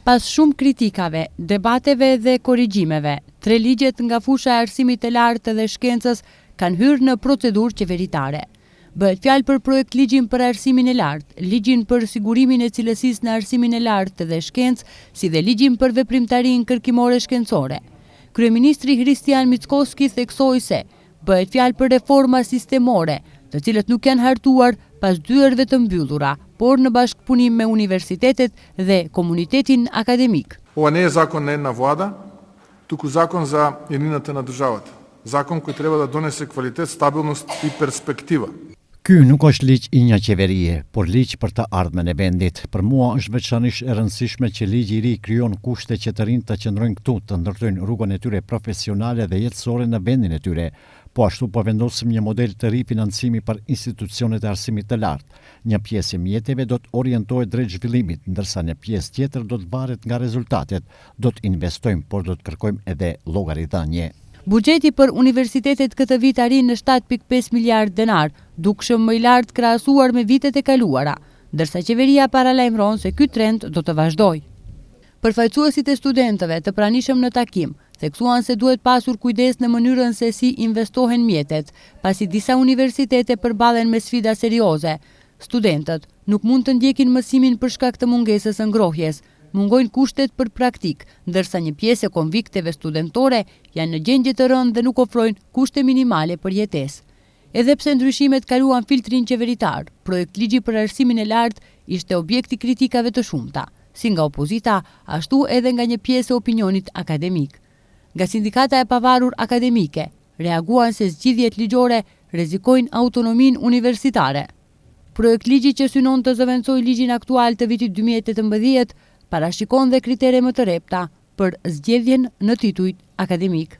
Pas shumë kritikave, debateve dhe korrigjimeve, 3 ligjet nga fusha e arsimit të lartë dhe shkencës kanë hyrë në procedurë qeveritare. Bëhet fjalë për projekt ligjin për arsimin e lartë, ligjin për sigurimin e cilësisë në arsimin e lartë dhe shkencë, si dhe ligjin për veprimtarinë kërkimore shkencore. Kryeministri Hristijan Mickoski theksoi se bëhet fjalë për reforma sistemore, të cilët nuk janë hartuar pas dyerve të mbyllura, por në bashkëpunim me universitetet dhe komunitetin akademik. Ова не е закон на една влада, туку закон за еднината на државата. Закон кој треба да донесе квалитет, стабилност и перспектива. Ky nuk është ligj i një qeverie, por ligj për të ardhmen e vendit. Për mua është veçanërisht e rëndësishme që ligji i ri krijon kushte që të rinjtë të qëndrojnë këtu, të ndërtojnë rrugën e tyre profesionale dhe jetësore në vendin e tyre. Po ashtu po vendosim një model të ri financimi për institucionet e arsimit të lartë. Një pjesë e mjeteve do të orientohet drejt zhvillimit, ndërsa një pjesë tjetër do të varet nga rezultatet. Do të investojmë, por do të kërkojmë edhe llogaridhënie. Buxheti për universitetet këtë vit arrin në 7.5 miliard denar, dukshëm më i lartë krahasuar me vitet e kaluara, ndërsa qeveria paralajmëron se ky trend do të vazhdojë. Përfaqësuesit e studentëve të pranishëm në takim theksuan se duhet pasur kujdes në mënyrën se si investohen mjetet, pasi disa universitete përballen me sfida serioze. Studentët nuk mund të ndjekin mësimin për shkak të mungesës së ngrohjes. Mungojnë kushtet për praktik, ndërsa një pjesë e konvikteve studentore janë në gjendje të rëndë dhe nuk ofrojnë kushte minimale për jetesë. Edhe pse ndryshimet kaluan filtrin qeveritar, projekt ligji për arsimin e lartë ishte objekti kritikave të shumta, si nga opozita, ashtu edhe nga një pjesë e opinionit akademik. Nga sindikata e pavarur akademike, reaguan se zgjidhjet ligjore rrezikojnë autonominë universitare. Projekt ligji që synon të zëvendësojë ligjin aktual të vitit 2018 parashikon dhe kritere më të repta për zgjedhjen në titull akademik.